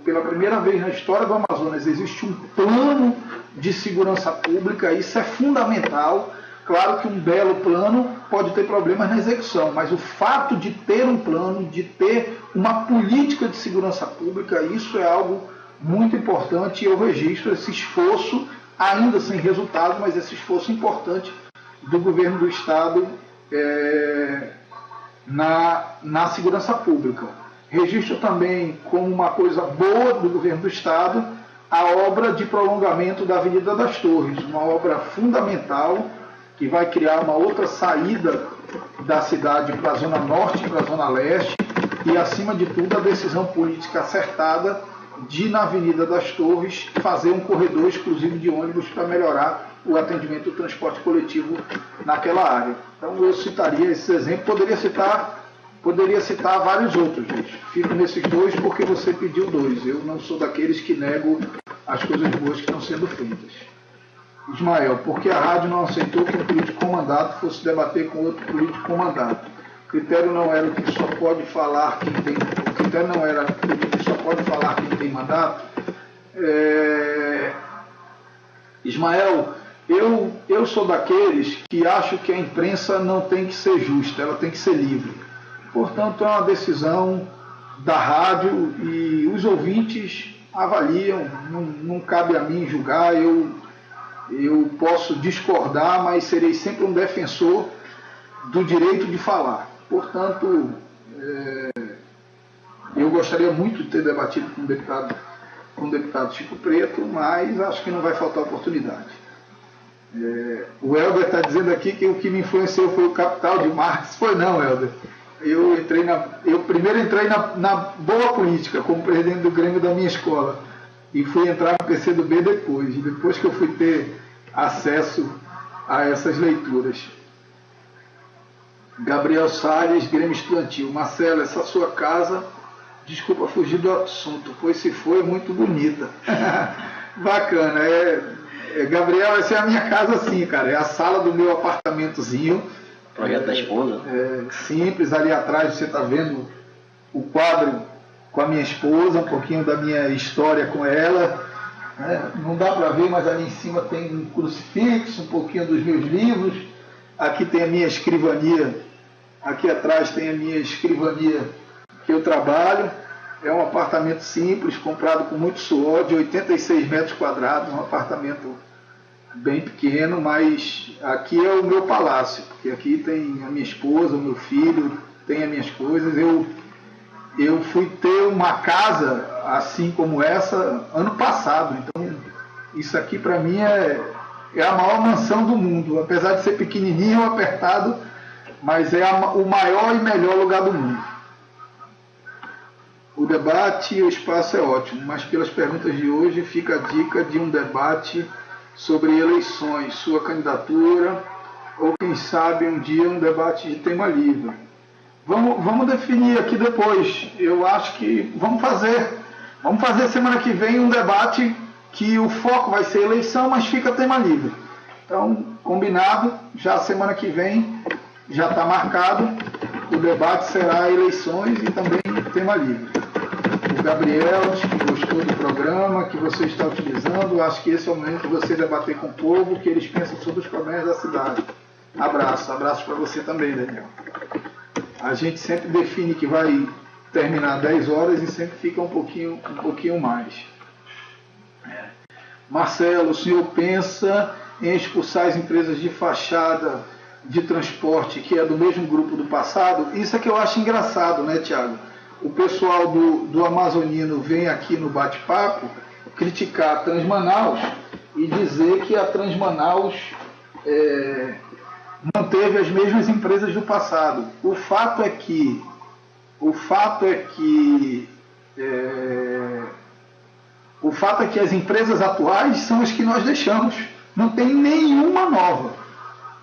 pela primeira vez na história do Amazonas existe um plano de segurança pública. Isso é fundamental. Claro que um belo plano pode ter problemas na execução, mas o fato de ter um plano, de ter uma política de segurança pública, isso é algo muito importante, e eu registro esse esforço, ainda sem resultado, mas esse esforço importante do governo do Estado na segurança pública. Registro também como uma coisa boa do governo do Estado a obra de prolongamento da Avenida das Torres, uma obra fundamental que vai criar uma outra saída da cidade para a Zona Norte e para a Zona Leste, e, acima de tudo, a decisão política acertada de, na Avenida das Torres, fazer um corredor exclusivo de ônibus para melhorar o atendimento do transporte coletivo naquela área. Então, eu citaria esse exemplo, poderia citar vários outros, gente. Fico nesses dois porque você pediu dois. Eu não sou daqueles que nego as coisas boas que estão sendo feitas. Ismael, por que a rádio não aceitou que um político com mandato fosse debater com outro político com mandato? O critério não era que só pode falar quem tem. O critério não era que só pode falar quem tem mandato. Ismael, eu sou daqueles que acho que a imprensa não tem que ser justa, ela tem que ser livre. Portanto, é uma decisão da rádio e os ouvintes avaliam. Não cabe a mim julgar. Eu posso discordar, mas serei sempre um defensor do direito de falar. Portanto, eu gostaria muito de ter debatido com o deputado Chico Preto, mas acho que não vai faltar oportunidade. O Helder está dizendo aqui que o que me influenciou foi o Capital de Marx. Foi não, Helder. Eu primeiro entrei na boa política, como presidente do Grêmio da minha escola. E fui entrar no PCdoB depois que eu fui ter acesso a essas leituras. Gabriel Salles, Grêmio Estudantil. Marcelo, essa sua casa, desculpa fugir do assunto, pois se foi, muito bonita. Bacana. Gabriel, essa é a minha casa sim, cara. É a sala do meu apartamentozinho. Projeto da esposa. Simples, ali atrás você está vendo o quadro com a minha esposa, um pouquinho da minha história com ela. Não dá para ver, mas ali em cima tem um crucifixo, um pouquinho dos meus livros. Aqui tem a minha escrivania, aqui atrás tem a minha escrivania que eu trabalho. É um apartamento simples, comprado com muito suor, de 86 metros quadrados, um apartamento bem pequeno, mas aqui é o meu palácio, porque aqui tem a minha esposa, o meu filho, tem as minhas coisas. Eu fui ter uma casa assim como essa ano passado, então isso aqui para mim é a maior mansão do mundo, apesar de ser pequenininho, apertado, mas é o maior e melhor lugar do mundo. O debate e o espaço é ótimo, mas pelas perguntas de hoje fica a dica de um debate sobre eleições, sua candidatura, ou quem sabe um dia um debate de tema livre. Vamos definir aqui depois. Eu acho que vamos fazer semana que vem um debate que o foco vai ser eleição, mas fica tema livre. Então, combinado, já semana que vem já está marcado, o debate será eleições e também tema livre. O Gabriel, que gostou do programa, que você está utilizando, acho que esse é o momento de você debater com o povo, que eles pensam sobre os problemas da cidade. Abraço para você também, Daniel. A gente sempre define que vai terminar 10 horas e sempre fica um pouquinho mais. Marcelo, o senhor pensa em expulsar as empresas de fachada de transporte, que é do mesmo grupo do passado? Isso é que eu acho engraçado, né, Tiago? O pessoal do Amazonino vem aqui no bate-papo criticar a Transmanaus e dizer que a Transmanaus manteve as mesmas empresas do passado. O fato é que O fato é que as empresas atuais são as que nós deixamos. Não tem nenhuma nova.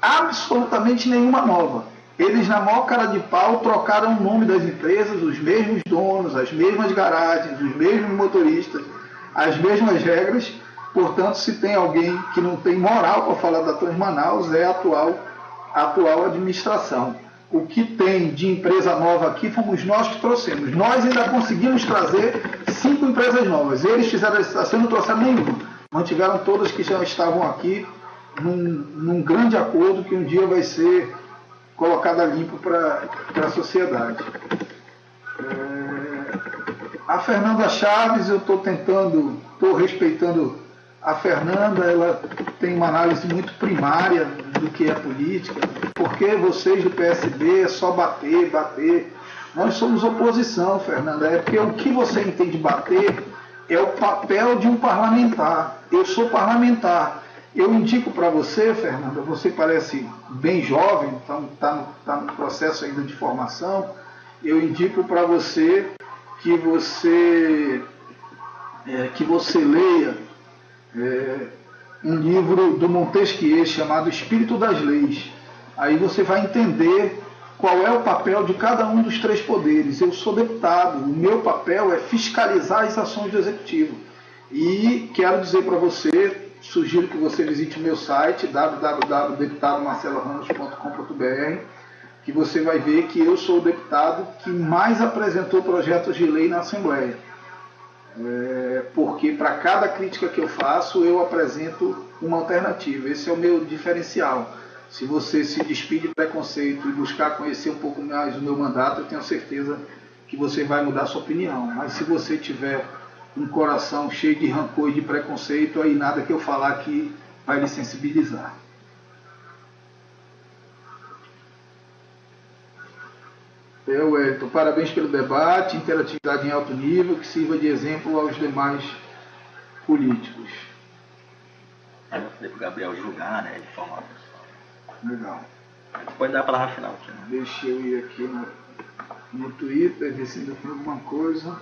Absolutamente nenhuma nova. Eles, na maior cara de pau, trocaram o nome das empresas, os mesmos donos, as mesmas garagens, os mesmos motoristas, as mesmas regras. Portanto, se tem alguém que não tem moral para falar da Transmanaus, é a atual administração. O que tem de empresa nova aqui fomos nós que trouxemos. Nós ainda conseguimos trazer 5 empresas novas. Eles fizeram a licitação e não trouxeram nenhuma. Mantiveram todas que já estavam aqui num grande acordo que um dia vai ser colocado a limpo para a sociedade. A Fernanda Chaves, eu estou respeitando a Fernanda, ela tem uma análise muito primária do que é política. Porque vocês do PSB é só bater, bater. Nós somos oposição, Fernanda. É porque o que você entende de bater é o papel de um parlamentar. Eu sou parlamentar. Eu indico para você, Fernanda, você parece bem jovem, então está no processo ainda de formação. Eu indico para você que você leia um livro do Montesquieu chamado Espírito das Leis. Aí você vai entender qual é o papel de cada um dos 3 poderes. Eu sou deputado, o meu papel é fiscalizar as ações do Executivo. E quero dizer para você, sugiro que você visite o meu site, www.deputadomarceloramos.com.br, que você vai ver que eu sou o deputado que mais apresentou projetos de lei na Assembleia. Porque para cada crítica que eu faço, eu apresento uma alternativa. Esse é o meu diferencial. Se você se despir de preconceito e buscar conhecer um pouco mais o meu mandato, eu tenho certeza que você vai mudar a sua opinião. Mas se você tiver um coração cheio de rancor e de preconceito, aí nada que eu falar aqui vai lhe sensibilizar. Wellington, parabéns pelo debate, interatividade em alto nível, que sirva de exemplo aos demais políticos. Aí eu falei pro Gabriel julgar, né, de forma... Legal. Pode dar a palavra final aqui, né? Deixa eu ir aqui no Twitter, ver se ainda tem alguma coisa.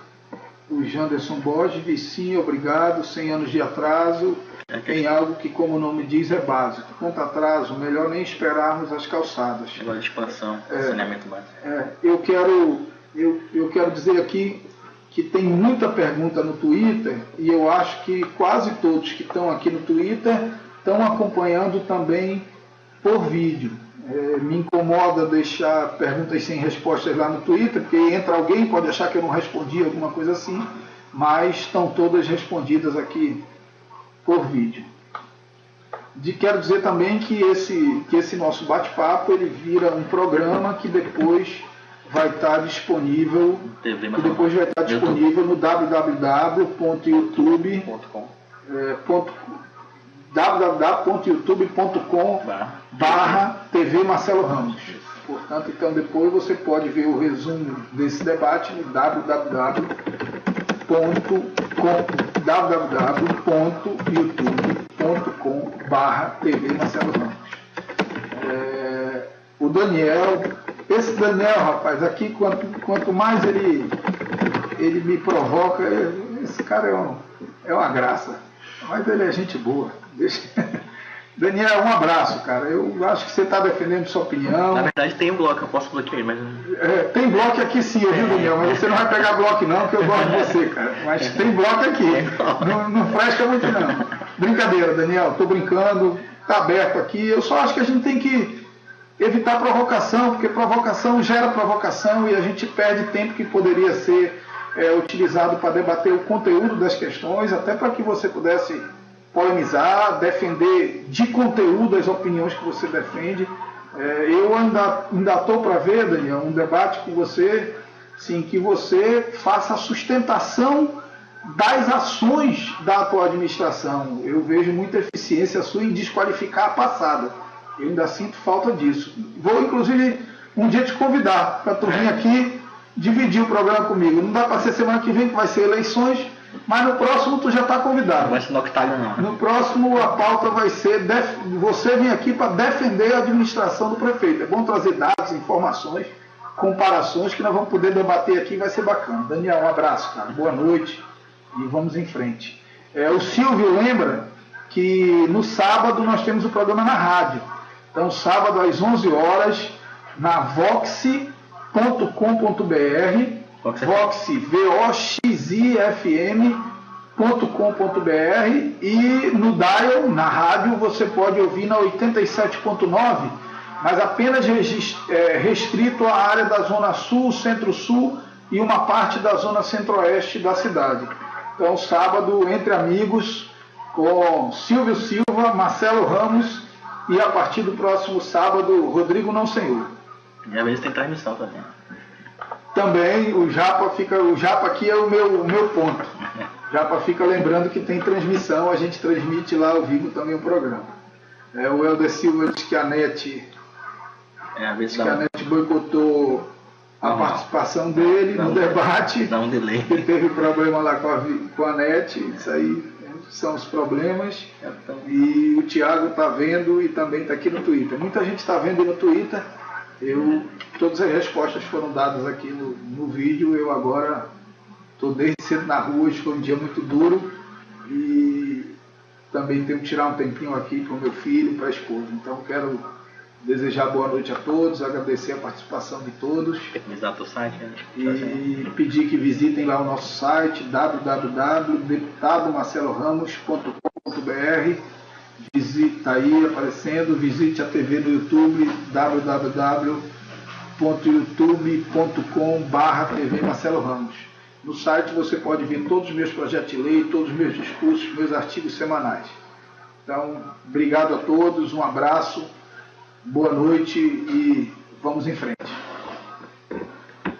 O Janderson Borges, Vicinho, obrigado, 100 anos de atraso em algo que, como o nome diz, é básico. Quanto atraso, melhor nem esperarmos as calçadas. Agora de expansão, saneamento básico. Eu quero dizer aqui que tem muita pergunta no Twitter e eu acho que quase todos que estão aqui no Twitter estão acompanhando também por vídeo. Me incomoda deixar perguntas sem respostas lá no Twitter, porque entra alguém, pode achar que eu não respondi, alguma coisa assim, mas estão todas respondidas aqui por vídeo. Quero dizer também que esse nosso bate-papo ele vira um programa que depois vai estar disponível, no www.youtube.com/TV Marcelo Ramos. Portanto, então depois você pode ver o resumo desse debate no www.youtube.com/TV Marcelo Ramos. O Daniel, esse Daniel, rapaz, aqui quanto mais ele me provoca, esse cara é uma graça. Mas ele é gente boa. Daniel, um abraço, cara. Eu acho que você está defendendo sua opinião. Na verdade tem um bloco, eu posso bloquear, mas... tem bloco aqui sim, viu, Daniel? Mas você não vai pegar bloco não, que eu gosto de você, cara. Mas tem bloco aqui. Não fresca muito não. Brincadeira, Daniel. Estou brincando. Está aberto aqui. Eu só acho que a gente tem que evitar provocação, porque provocação gera provocação e a gente perde tempo que poderia ser utilizado para debater o conteúdo das questões, até para que você pudesse polemizar, defender de conteúdo as opiniões que você defende. Eu ainda estou para ver, Daniel, um debate com você, sim, que você faça a sustentação das ações da atual administração. Eu vejo muita eficiência sua em desqualificar a passada. Eu ainda sinto falta disso. Vou, inclusive, um dia te convidar para tu vir aqui dividir o programa comigo. Não dá para ser semana que vem, que vai ser eleições, mas no próximo tu já está convidado. Não vai ser no octágono, não. No próximo a pauta vai ser você vir aqui para defender a administração do prefeito. É bom trazer dados, informações, comparações que nós vamos poder debater aqui, vai ser bacana. Daniel, um abraço, cara. Boa noite e vamos em frente. O Silvio lembra que no sábado nós temos o programa na rádio. Então, sábado às 11 horas, na voxi.com.br, voxi, voxifm.com.br, e no dial, na rádio, você pode ouvir na 87.9, mas apenas restrito à área da Zona Sul, Centro-Sul e uma parte da Zona Centro-Oeste da cidade. Então, sábado, entre amigos, com Silvio Silva, Marcelo Ramos e, a partir do próximo sábado, Rodrigo Não Senhor. E às vezes tem transmissão também. Também o Japa aqui é o meu ponto. O Japa fica lembrando que tem transmissão, a gente transmite lá ao vivo também o programa. O Helder Silva diz que a NET boicotou a participação dele no debate. Dá um delay. Que teve problema lá com a NET, isso aí são os problemas. E o Thiago está vendo e também está aqui no Twitter. Muita gente está vendo no Twitter. Todas as respostas foram dadas aqui no vídeo. Eu agora estou desde cedo na rua, hoje foi um dia muito duro e também tenho que tirar um tempinho aqui para o meu filho, para a esposa. Então quero desejar boa noite a todos, agradecer a participação de todos. Exato, site, né? E pedir que visitem lá o nosso site www.deputadomarceloramos.com.br. Visita aí aparecendo, visite a TV no YouTube, www.youtube.com/TV Marcelo Ramos. No site você pode ver todos os meus projetos de lei, todos os meus discursos, meus artigos semanais. Então, obrigado a todos, um abraço, boa noite e vamos em frente.